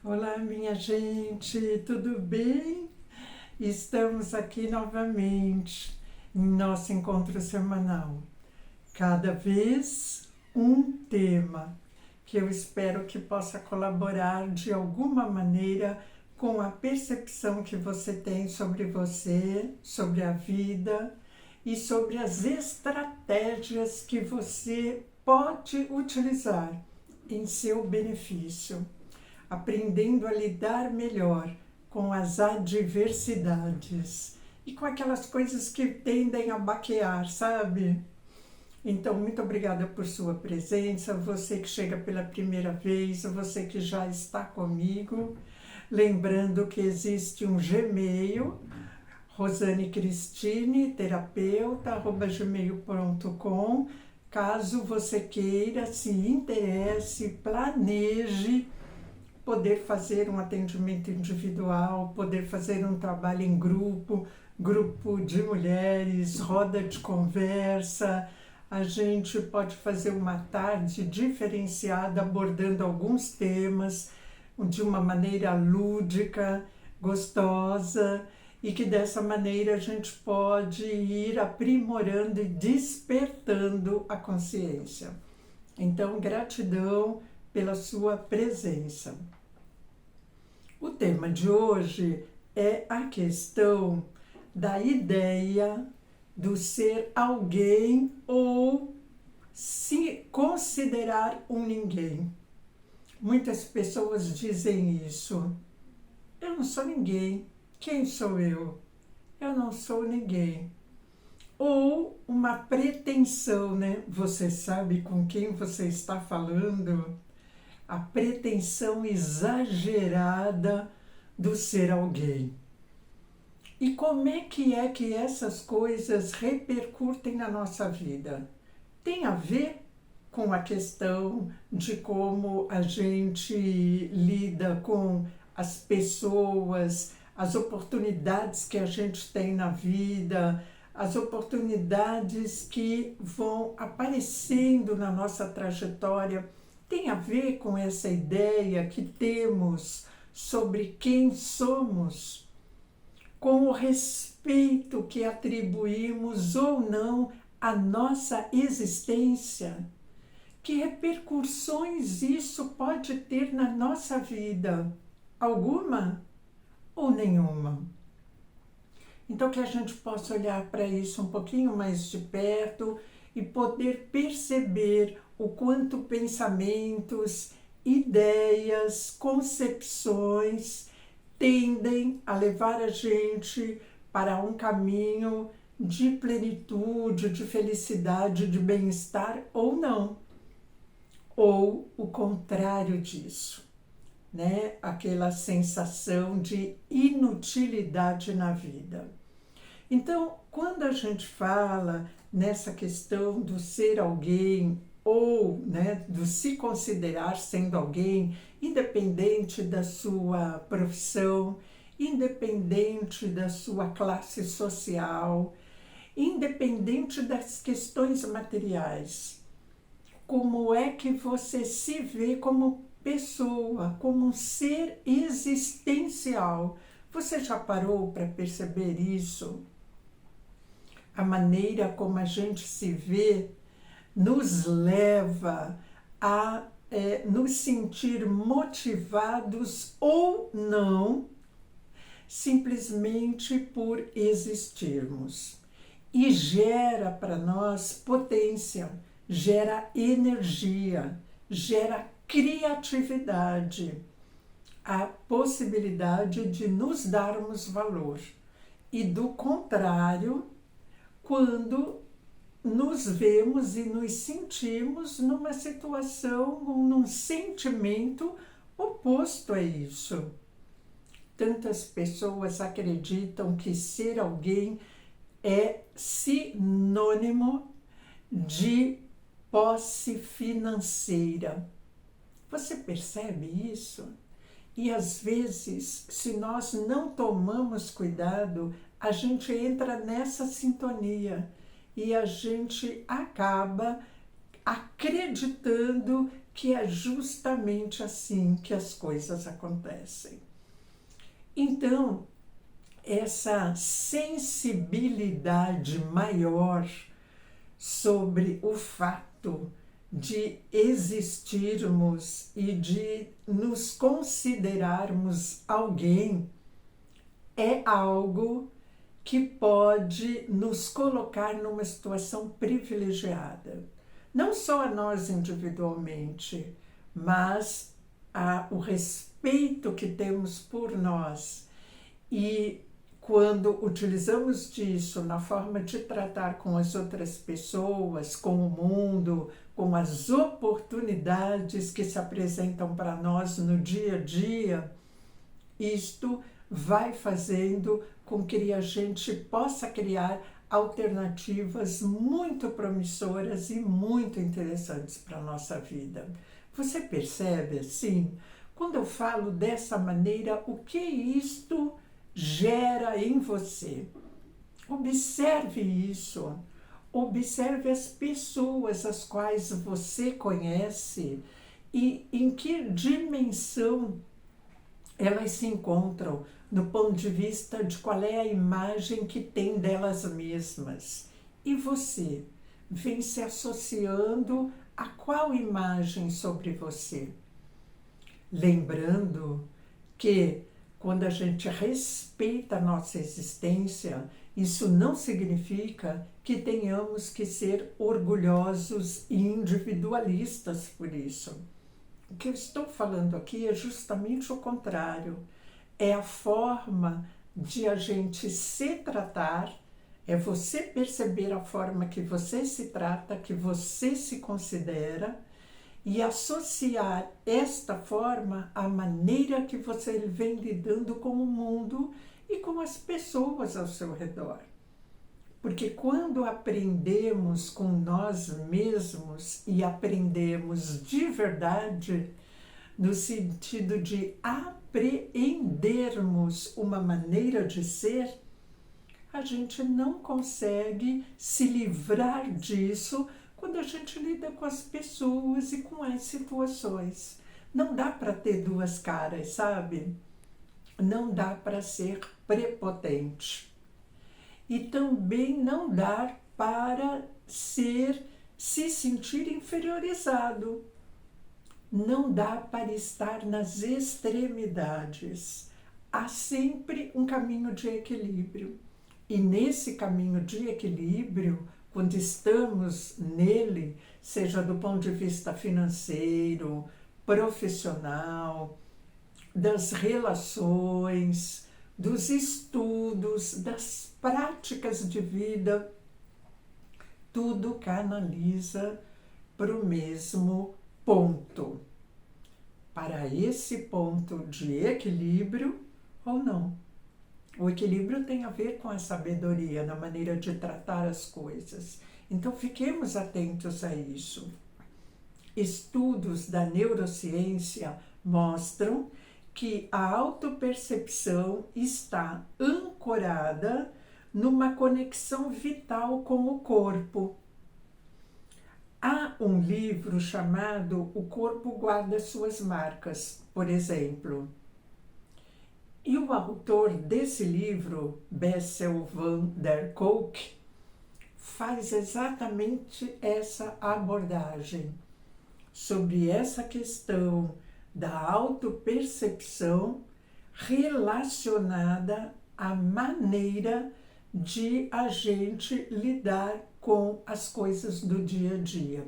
Olá, minha gente, tudo bem? Estamos aqui novamente em nosso encontro semanal. Cada vez um tema que eu espero que possa colaborar de alguma maneira com a percepção que você tem sobre você, sobre a vida e sobre as estratégias que você pode utilizar em seu benefício, aprendendo a lidar melhor com as adversidades e com aquelas coisas que tendem a baquear, sabe? Então, muito obrigada por sua presença, você que chega pela primeira vez, você que já está comigo. Lembrando que existe um Gmail, rosanecristine.terapeuta@gmail.com, caso você queira, se interesse, planeje poder fazer um atendimento individual, poder fazer um trabalho em grupo, grupo de mulheres, roda de conversa. A gente pode fazer uma tarde diferenciada abordando alguns temas de uma maneira lúdica, gostosa, e que dessa maneira a gente pode ir aprimorando e despertando a consciência. Então, gratidão pela sua presença. O tema de hoje é a questão da ideia do ser alguém ou se considerar um ninguém. Muitas pessoas dizem isso. Eu não sou ninguém. Quem sou eu? Eu não sou ninguém. Ou uma pretensão, né? Você sabe com quem você está falando? A pretensão exagerada do ser alguém. E como é que essas coisas repercutem na nossa vida? Tem a ver com a questão de como a gente lida com as pessoas, as oportunidades que a gente tem na vida, as oportunidades que vão aparecendo na nossa trajetória. Tem a ver com essa ideia que temos sobre quem somos, com o respeito que atribuímos ou não à nossa existência. Que repercussões isso pode ter na nossa vida? Alguma ou nenhuma? Então, que a gente possa olhar para isso um pouquinho mais de perto e poder perceber o quanto pensamentos, ideias, concepções tendem a levar a gente para um caminho de plenitude, de felicidade, de bem-estar ou não. Ou o contrário disso, né? Aquela sensação de inutilidade na vida. Então, quando a gente fala nessa questão do ser alguém ou, né, do se considerar sendo alguém, independente da sua profissão, independente da sua classe social, independente das questões materiais, como é que você se vê como pessoa, como um ser existencial? Você já parou para perceber isso? A maneira como a gente se vê nos leva a nos sentir motivados ou não, simplesmente por existirmos. E gera para nós potência, gera energia, gera criatividade, a possibilidade de nos darmos valor. E do contrário, quando nos vemos e nos sentimos numa situação ou num sentimento oposto a isso. Tantas pessoas acreditam que ser alguém é sinônimo de posse financeira. Você percebe isso? E às vezes, se nós não tomamos cuidado, a gente entra nessa sintonia e a gente acaba acreditando que é justamente assim que as coisas acontecem. Então, essa sensibilidade maior sobre o fato de existirmos e de nos considerarmos alguém é algo que pode nos colocar numa situação privilegiada. Não só a nós individualmente, mas o respeito que temos por nós. E quando utilizamos disso na forma de tratar com as outras pessoas, com o mundo, com as oportunidades que se apresentam para nós no dia a dia, isto vai fazendo com que a gente possa criar alternativas muito promissoras e muito interessantes para a nossa vida. Você percebe, assim, quando eu falo dessa maneira, o que isto gera em você? Observe isso. Observe as pessoas as quais você conhece e em que dimensão elas se encontram do ponto de vista de qual é a imagem que tem delas mesmas. E você vem se associando a qual imagem sobre você? Lembrando que quando a gente respeita a nossa existência, isso não significa que tenhamos que ser orgulhosos e individualistas por isso. O que eu estou falando aqui é justamente o contrário. É a forma de a gente se tratar, é você perceber a forma que você se trata, que você se considera, e associar esta forma à maneira que você vem lidando com o mundo e com as pessoas ao seu redor. Porque quando aprendemos com nós mesmos e aprendemos de verdade, no sentido de apreendermos uma maneira de ser, a gente não consegue se livrar disso quando a gente lida com as pessoas e com as situações. Não dá para ter duas caras, sabe? Não dá para ser prepotente. E também não dá para se sentir inferiorizado. Não dá para estar nas extremidades. Há sempre um caminho de equilíbrio. E nesse caminho de equilíbrio, quando estamos nele, seja do ponto de vista financeiro, profissional, das relações, dos estudos, das práticas de vida, tudo canaliza para o mesmo ponto, para esse ponto de equilíbrio ou não. O equilíbrio tem a ver com a sabedoria na maneira de tratar as coisas. Então, fiquemos atentos a isso. Estudos da neurociência mostram que a autopercepção está ancorada numa conexão vital com o corpo. Há um livro chamado O Corpo Guarda Suas Marcas, por exemplo. E o autor desse livro, Bessel van der Kolk, faz exatamente essa abordagem sobre essa questão da autopercepção relacionada à maneira de a gente lidar com as coisas do dia a dia.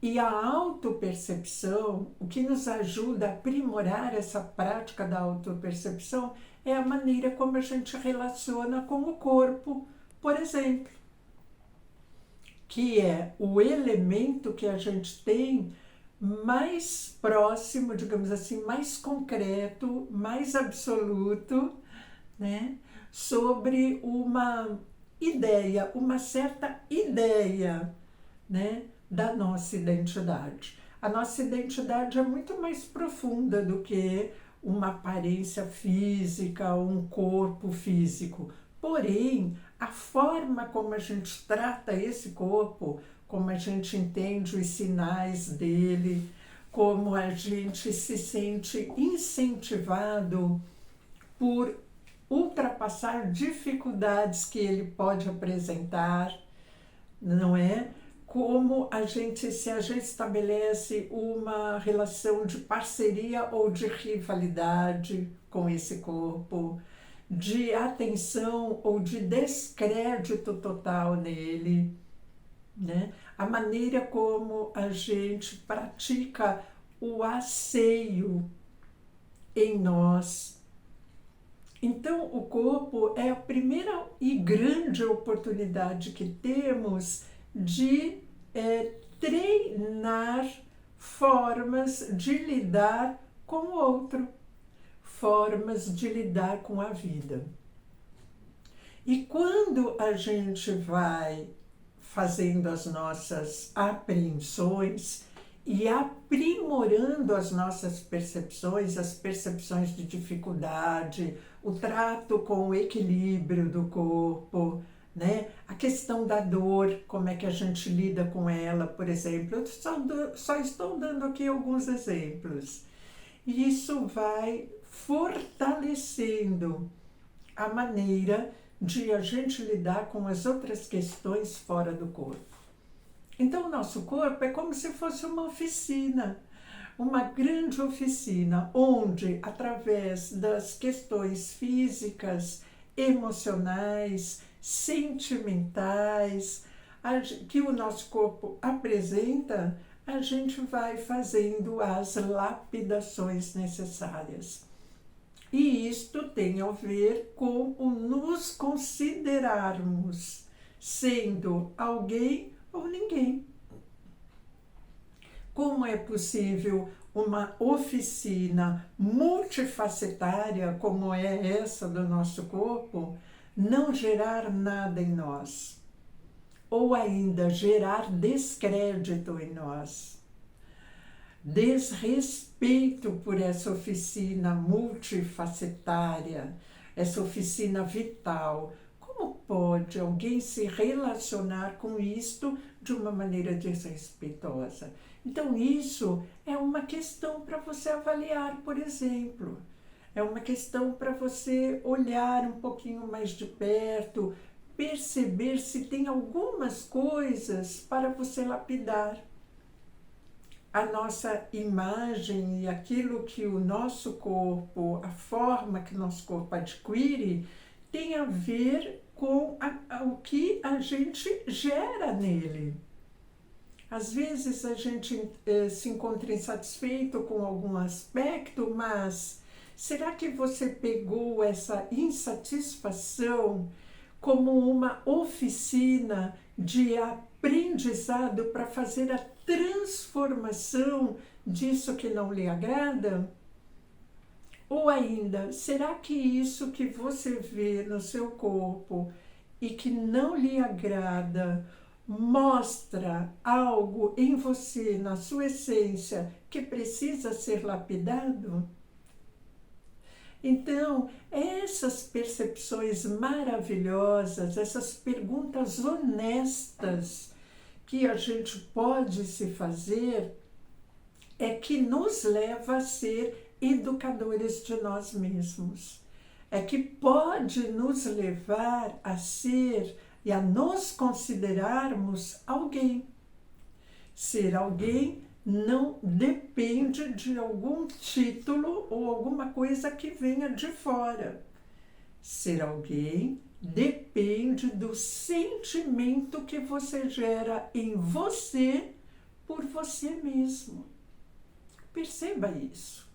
E a autopercepção, o que nos ajuda a aprimorar essa prática da autopercepção é a maneira como a gente relaciona com o corpo, por exemplo, que é o elemento que a gente tem mais próximo, digamos assim, mais concreto, mais absoluto, né, sobre uma ideia, uma certa ideia, né, da nossa identidade. A nossa identidade é muito mais profunda do que uma aparência física, um corpo físico. Porém, a forma como a gente trata esse corpo, como a gente entende os sinais dele, como a gente se sente incentivado por ultrapassar dificuldades que ele pode apresentar, não é? Como se a gente estabelece uma relação de parceria ou de rivalidade com esse corpo, de atenção ou de descrédito total nele, né? A maneira como a gente pratica o asseio em nós. Então, o corpo é a primeira e grande oportunidade que temos de treinar formas de lidar com o outro, formas de lidar com a vida. E quando a gente vai fazendo as nossas apreensões e aprimorando as nossas percepções, as percepções de dificuldade, o trato com o equilíbrio do corpo, né? A questão da dor, como é que a gente lida com ela, por exemplo. Eu só estou dando aqui alguns exemplos. E isso vai fortalecendo a maneira de a gente lidar com as outras questões fora do corpo. Então, o nosso corpo é como se fosse uma oficina, uma grande oficina, onde, através das questões físicas, emocionais, sentimentais, que o nosso corpo apresenta, a gente vai fazendo as lapidações necessárias. E isto tem a ver com o nos considerarmos sendo alguém ou ninguém. Como é possível uma oficina multifacetária como é essa do nosso corpo não gerar nada em nós? Ou ainda gerar descrédito em nós? Desrespeito por essa oficina multifacetária, essa oficina vital. Como pode alguém se relacionar com isto de uma maneira desrespeitosa? Então, isso é uma questão para você avaliar, por exemplo. É uma questão para você olhar um pouquinho mais de perto, perceber se tem algumas coisas para você lapidar. A nossa imagem e aquilo que o nosso corpo, a forma que o nosso corpo adquire, tem a ver com o que a gente gera nele. Às vezes a gente se encontra insatisfeito com algum aspecto, mas será que você pegou essa insatisfação como uma oficina de aprendizado para fazer a transformação disso que não lhe agrada? Ou ainda, será que isso que você vê no seu corpo e que não lhe agrada mostra algo em você, na sua essência, que precisa ser lapidado? Então, essas percepções maravilhosas, essas perguntas honestas que a gente pode se fazer, é que nos leva a ser educadores de nós mesmos. É que pode nos levar a ser e a nos considerarmos alguém. Ser alguém não depende de algum título ou alguma coisa que venha de fora. Ser alguém depende do sentimento que você gera em você por você mesmo. Perceba isso.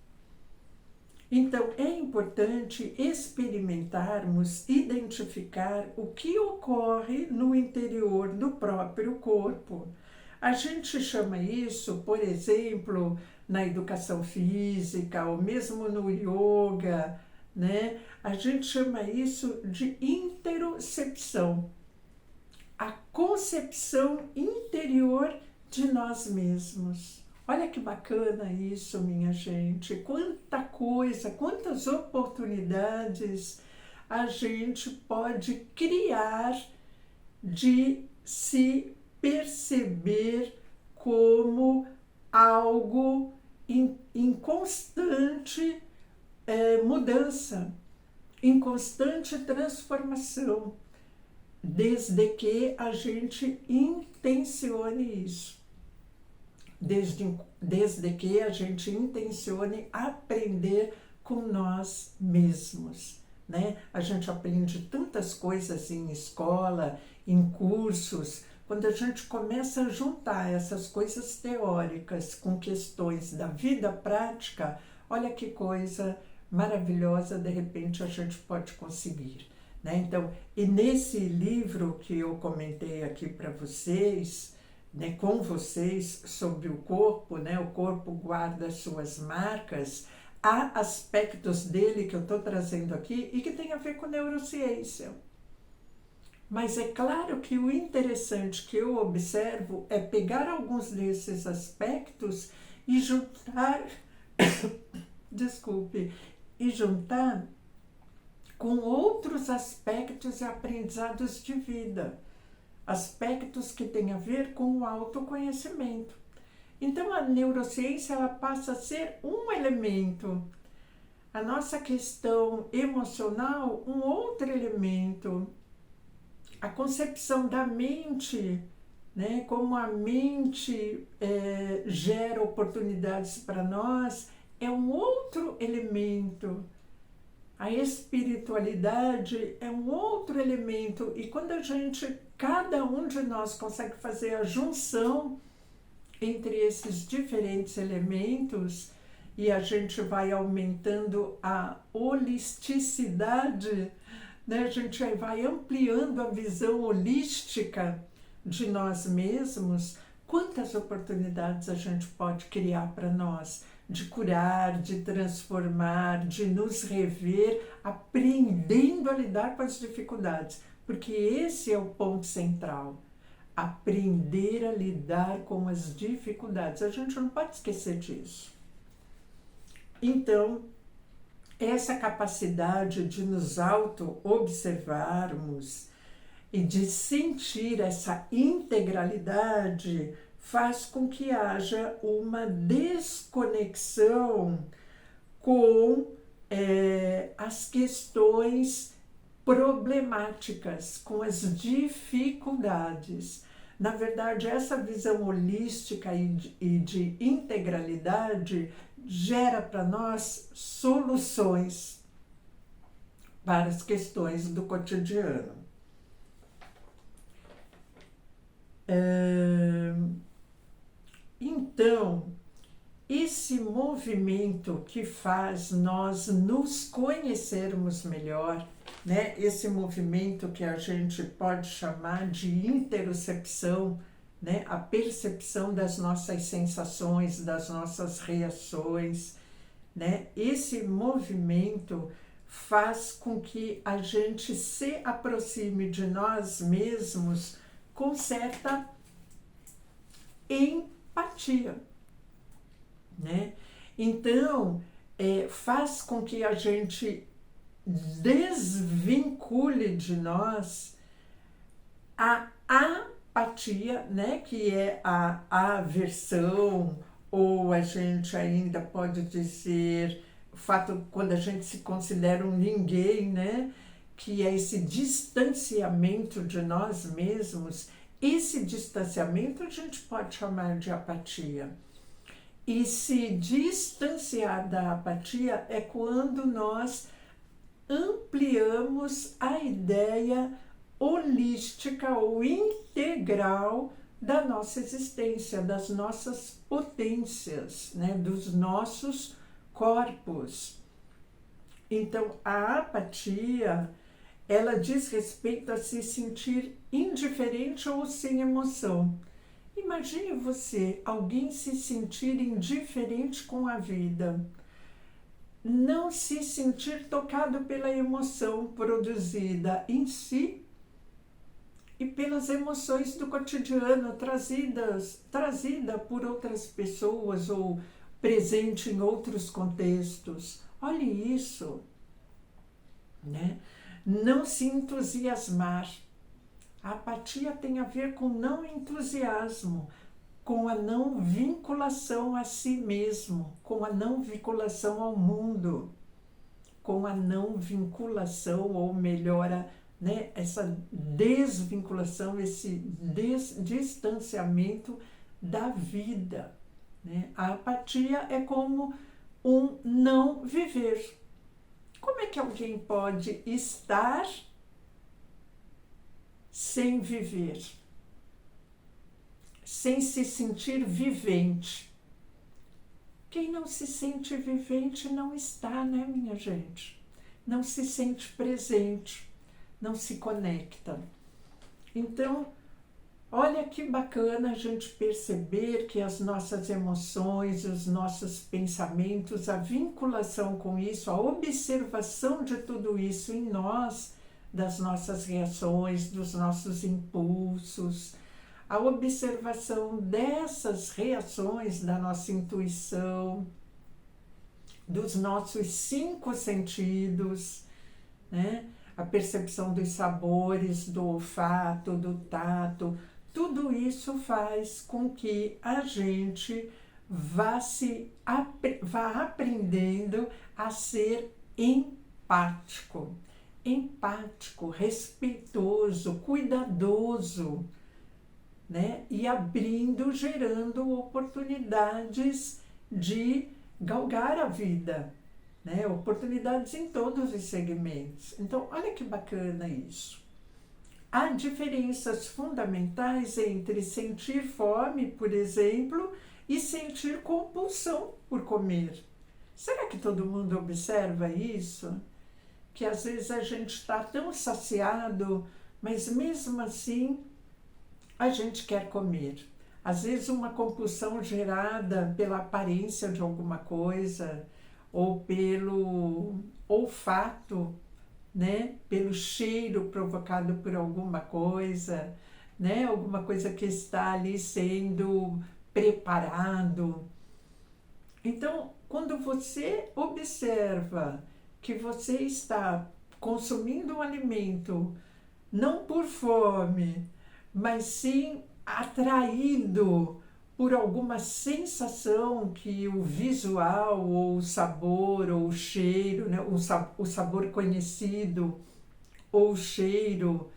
Então, é importante experimentarmos, identificar o que ocorre no interior do próprio corpo. A gente chama isso, por exemplo, na educação física, ou mesmo no yoga, né? A gente chama isso de interocepção. A concepção interior de nós mesmos. Olha que bacana isso, minha gente. Quanta coisa, quantas oportunidades a gente pode criar de se perceber como algo em constante mudança, em constante transformação, desde que a gente intencione isso, desde que a gente intencione aprender com nós mesmos, né? A gente aprende tantas coisas em escola, em cursos. Quando a gente começa a juntar essas coisas teóricas com questões da vida prática, olha que coisa maravilhosa de repente a gente pode conseguir, né? Então, e nesse livro que eu comentei aqui para vocês, né, com vocês, sobre o corpo, né, o corpo guarda suas marcas, há aspectos dele que eu estou trazendo aqui e que tem a ver com neurociência. Mas é claro que o interessante que eu observo é pegar alguns desses aspectos e juntar, e juntar com outros aspectos e aprendizados de vida, aspectos que têm a ver com o autoconhecimento. Então a neurociência ela passa a ser um elemento, a nossa questão emocional um outro elemento, a concepção da mente, né, como a mente gera oportunidades para nós, é um outro elemento. A espiritualidade é um outro elemento. E quando cada um de nós consegue fazer a junção entre esses diferentes elementos e a gente vai aumentando a holisticidade, né? A gente vai ampliando a visão holística de nós mesmos, quantas oportunidades a gente pode criar para nós, de curar, de transformar, de nos rever, aprendendo a lidar com as dificuldades, porque esse é o ponto central, aprender a lidar com as dificuldades, a gente não pode esquecer disso. Então, essa capacidade de nos auto-observarmos e de sentir essa integralidade faz com que haja uma desconexão com as questões problemáticas, com as dificuldades. Na verdade, essa visão holística e de integralidade gera para nós soluções para as questões do cotidiano. Então, esse movimento que faz nós nos conhecermos melhor, né? Esse movimento que a gente pode chamar de interocepção, né? A percepção das nossas sensações, das nossas reações, né? Esse movimento faz com que a gente se aproxime de nós mesmos com certa empatia, né? Então, faz com que a gente desvincule de nós a apatia, né? Que é a aversão, ou a gente ainda pode dizer o fato quando a gente se considera um ninguém, né? Que é esse distanciamento de nós mesmos. Esse distanciamento a gente pode chamar de apatia. E se distanciar da apatia é quando nós ampliamos a ideia holística ou integral da nossa existência, das nossas potências, né? Dos nossos corpos. Então, a apatia, ela diz respeito a se sentir indiferente ou sem emoção. Imagine você, alguém se sentir indiferente com a vida, não se sentir tocado pela emoção produzida em si e pelas emoções do cotidiano trazida por outras pessoas ou presente em outros contextos. Olhe isso, né? Não se entusiasmar. A apatia tem a ver com não entusiasmo, com a não vinculação a si mesmo, com a não vinculação ao mundo, com a não vinculação, ou melhor, né, essa desvinculação, esse distanciamento da vida. Né? A apatia é como um não viver. Como é que alguém pode estar sem viver? Sem se sentir vivente? Quem não se sente vivente não está, né, minha gente? Não se sente presente, não se conecta. Então, olha que bacana a gente perceber que as nossas emoções, os nossos pensamentos, a vinculação com isso, a observação de tudo isso em nós, das nossas reações, dos nossos impulsos, a observação dessas reações da nossa intuição, dos nossos 5 sentidos, né? A percepção dos sabores, do olfato, do tato, tudo isso faz com que a gente vá aprendendo a ser empático, respeitoso, cuidadoso, né? E abrindo, gerando oportunidades de galgar a vida, né? Oportunidades em todos os segmentos. Então, olha que bacana isso. Há diferenças fundamentais entre sentir fome, por exemplo, e sentir compulsão por comer. Será que todo mundo observa isso? Que às vezes a gente está tão saciado, mas mesmo assim a gente quer comer. Às vezes uma compulsão gerada pela aparência de alguma coisa, ou pelo olfato, né? Pelo cheiro provocado por alguma coisa, né? Alguma coisa que está ali sendo preparado. Então, quando você observa que você está consumindo um alimento não por fome, mas sim atraído por alguma sensação que o visual, ou o sabor, ou o cheiro, né, o sabor conhecido, ou o cheiro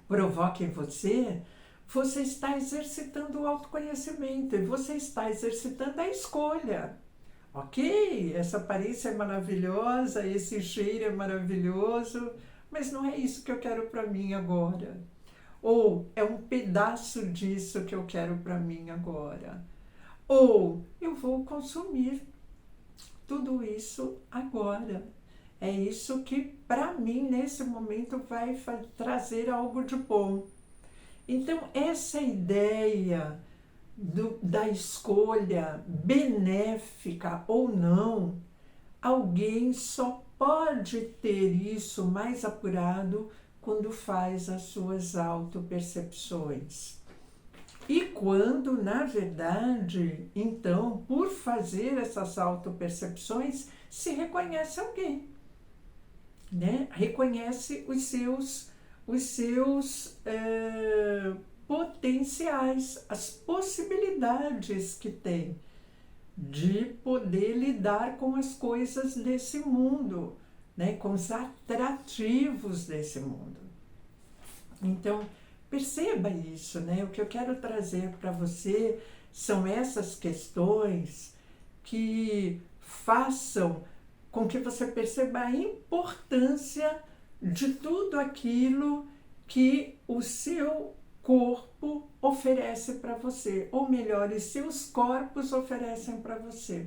provoca em você, você está exercitando o autoconhecimento, e você está exercitando a escolha. Ok, essa aparência é maravilhosa, esse cheiro é maravilhoso, mas não é isso que eu quero para mim agora. Ou é um pedaço disso que eu quero para mim agora. Ou eu vou consumir tudo isso agora. É isso que para mim nesse momento vai trazer algo de bom. Então essa ideia da escolha benéfica ou não, alguém só pode ter isso mais apurado quando faz as suas autopercepções. E quando, na verdade, então, por fazer essas autopercepções, se reconhece alguém, né? Reconhece os seus potenciais, as possibilidades que tem de poder lidar com as coisas desse mundo, né, com os atrativos desse mundo. Então, perceba isso, né? O que eu quero trazer para você são essas questões que façam com que você perceba a importância de tudo aquilo que o seu corpo oferece para você, ou melhor, os seus corpos oferecem para você.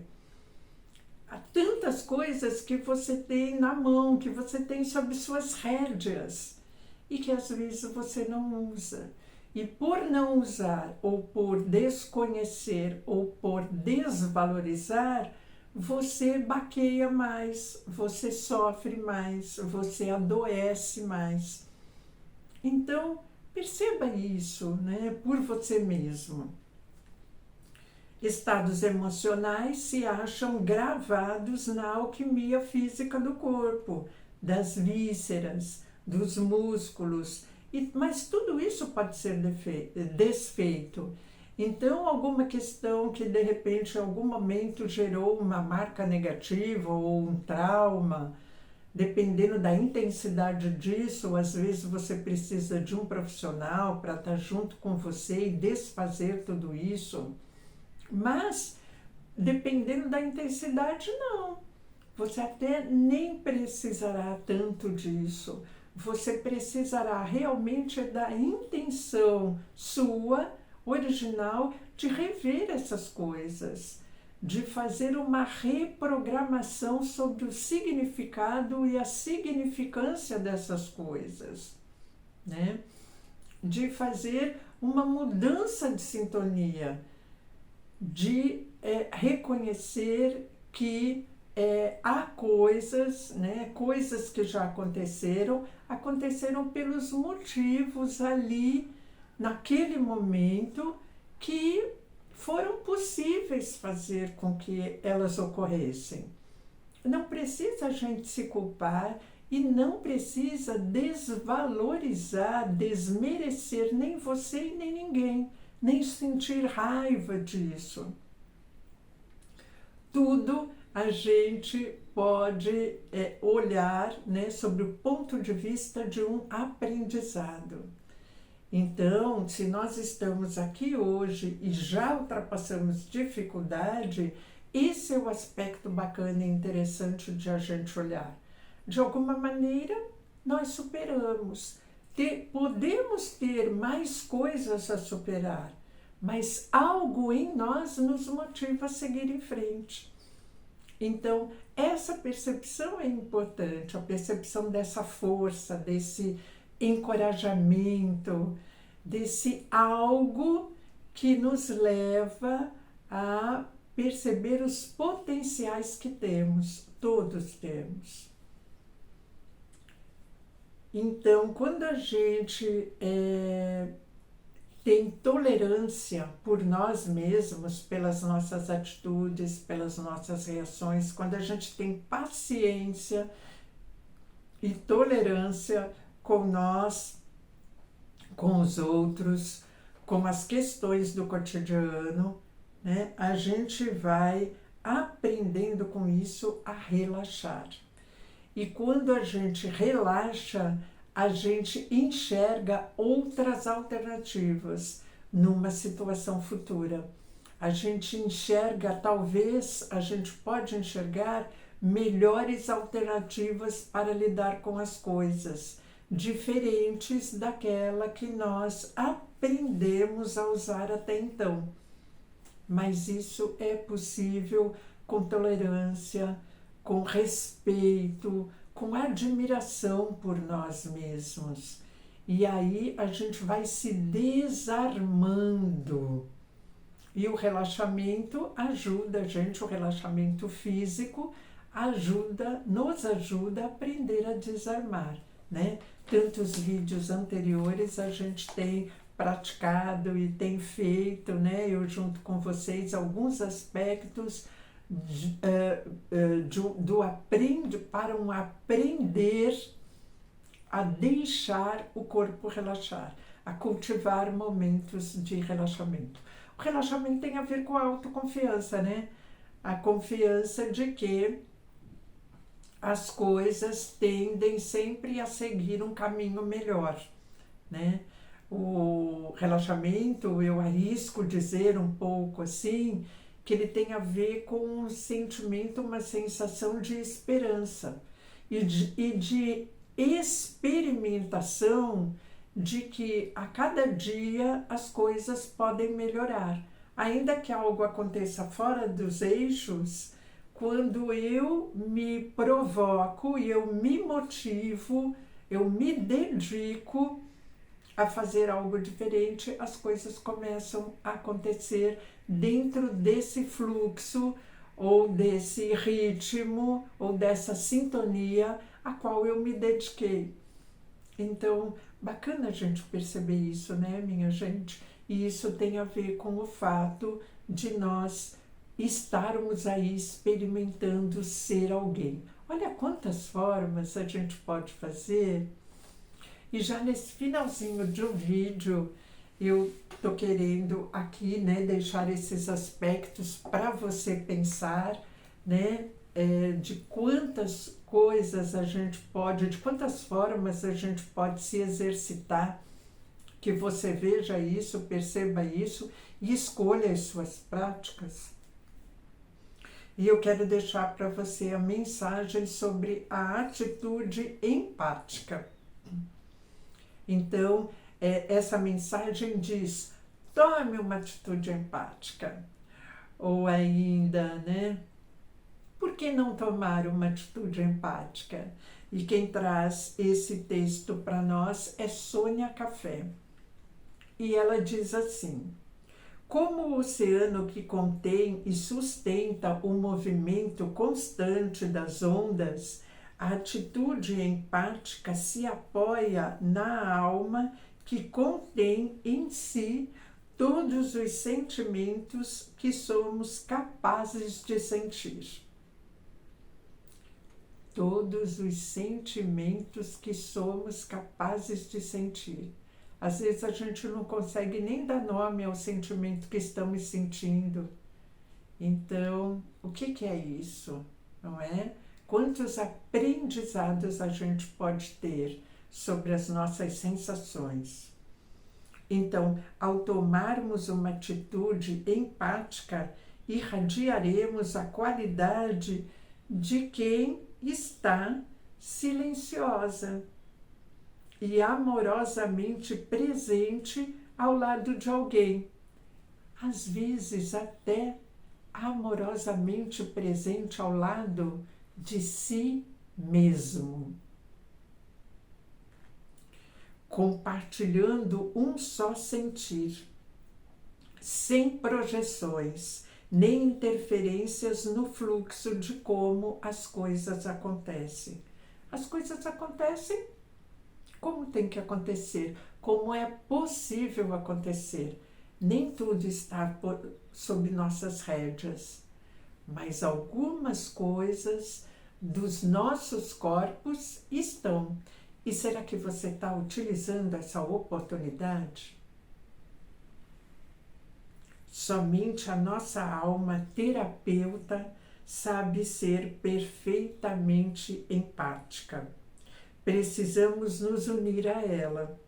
Há tantas coisas que você tem na mão, que você tem sob suas rédeas e que às vezes você não usa. E por não usar, ou por desconhecer, ou por desvalorizar, você baqueia mais, você sofre mais, você adoece mais. Então, perceba isso, né, por você mesmo. Estados emocionais se acham gravados na alquimia física do corpo, das vísceras, dos músculos, mas tudo isso pode ser desfeito. Então, alguma questão que de repente em algum momento gerou uma marca negativa ou um trauma, dependendo da intensidade disso, às vezes você precisa de um profissional para estar junto com você e desfazer tudo isso. Mas, dependendo da intensidade, não. Você até nem precisará tanto disso. Você precisará realmente da intenção sua, original, de rever essas coisas, de fazer uma reprogramação sobre o significado e a significância dessas coisas, né? De fazer uma mudança de sintonia, de reconhecer que há coisas, né, coisas que já aconteceram pelos motivos ali, naquele momento, que foram possíveis fazer com que elas ocorressem. Não precisa a gente se culpar e não precisa desvalorizar, desmerecer nem você e nem ninguém, nem sentir raiva disso. Tudo a gente pode olhar, né, sobre o ponto de vista de um aprendizado. Então, se nós estamos aqui hoje e já ultrapassamos dificuldade, esse é o aspecto bacana e interessante de a gente olhar. De alguma maneira, nós superamos. Podemos ter mais coisas a superar, mas algo em nós nos motiva a seguir em frente. Então, essa percepção é importante, a percepção dessa força, desse encorajamento, desse algo que nos leva a perceber os potenciais que temos, todos temos. Então, quando a gente tem tolerância por nós mesmos, pelas nossas atitudes, pelas nossas reações, quando a gente tem paciência e tolerância com nós, com os outros, com as questões do cotidiano, né, a gente vai aprendendo com isso a relaxar. E quando a gente relaxa, a gente enxerga outras alternativas numa situação futura. A gente enxerga, talvez a gente pode enxergar melhores alternativas para lidar com as coisas, diferentes daquela que nós aprendemos a usar até então. Mas isso é possível com tolerância, com respeito, com admiração por nós mesmos. E aí a gente vai se desarmando. E o relaxamento ajuda a gente, o relaxamento físico nos ajuda a aprender a desarmar, né? Tantos vídeos anteriores a gente tem praticado e tem feito, né? Eu junto com vocês, alguns aspectos para um aprender a deixar o corpo relaxar, a cultivar momentos de relaxamento. O relaxamento tem a ver com a autoconfiança, né? A confiança de que as coisas tendem sempre a seguir um caminho melhor, né? O relaxamento, eu arrisco dizer um pouco assim, que ele tem a ver com um sentimento, uma sensação de esperança e de experimentação de que a cada dia as coisas podem melhorar. Ainda que algo aconteça fora dos eixos, quando eu me provoco e eu me motivo, eu me dedico a fazer algo diferente, as coisas começam a acontecer dentro desse fluxo ou desse ritmo ou dessa sintonia a qual eu me dediquei. Então, bacana a gente perceber isso, né, minha gente? E isso tem a ver com o fato de nós estarmos aí experimentando ser alguém. Olha quantas formas a gente pode fazer E já nesse finalzinho do vídeo, eu tô querendo aqui, né, deixar esses aspectos para você pensar, né, de quantas coisas a gente pode, de quantas formas a gente pode se exercitar, que você veja isso, perceba isso e escolha as suas práticas. E eu quero deixar para você a mensagem sobre a atitude empática. Então, essa mensagem diz: tome uma atitude empática. Ou ainda, né? Por que não tomar uma atitude empática? E quem traz esse texto para nós é Sônia Café. E ela diz assim: como o oceano que contém e sustenta o movimento constante das ondas, a atitude empática se apoia na alma que contém em si todos os sentimentos que somos capazes de sentir. Todos os sentimentos que somos capazes de sentir. Às vezes a gente não consegue nem dar nome ao sentimento que estamos sentindo. Então, o que é isso? Não é? Quantos aprendizados a gente pode ter sobre as nossas sensações? Então, ao tomarmos uma atitude empática, irradiaremos a qualidade de quem está silenciosa e amorosamente presente ao lado de alguém. Às vezes até amorosamente presente ao lado de si mesmo. Compartilhando um só sentir, sem projeções, nem interferências no fluxo de como as coisas acontecem. As coisas acontecem como tem que acontecer, como é possível acontecer. Nem tudo está sob nossas rédeas, mas algumas coisas dos nossos corpos estão. E será que você está utilizando essa oportunidade? Somente a nossa alma terapeuta sabe ser perfeitamente empática. Precisamos nos unir a ela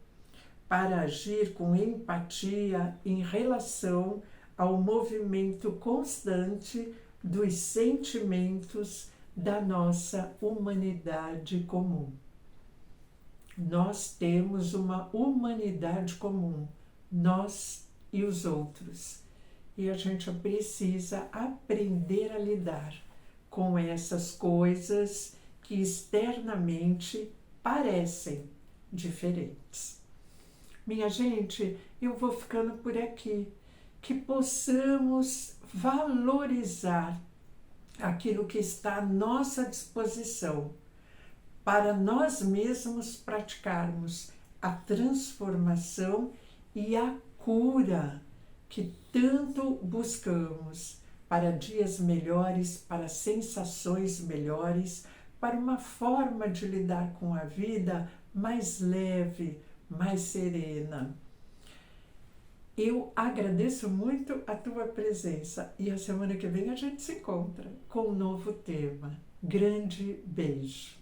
para agir com empatia em relação ao movimento constante dos sentimentos da nossa humanidade comum. Nós temos uma humanidade comum, nós e os outros. E a gente precisa aprender a lidar com essas coisas que externamente parecem diferentes. Minha gente, eu vou ficando por aqui. Que possamos valorizar aquilo que está à nossa disposição para nós mesmos praticarmos a transformação e a cura que tanto buscamos para dias melhores, para sensações melhores, para uma forma de lidar com a vida mais leve, mais serena. Eu agradeço muito a tua presença e a semana que vem a gente se encontra com um novo tema. Grande beijo!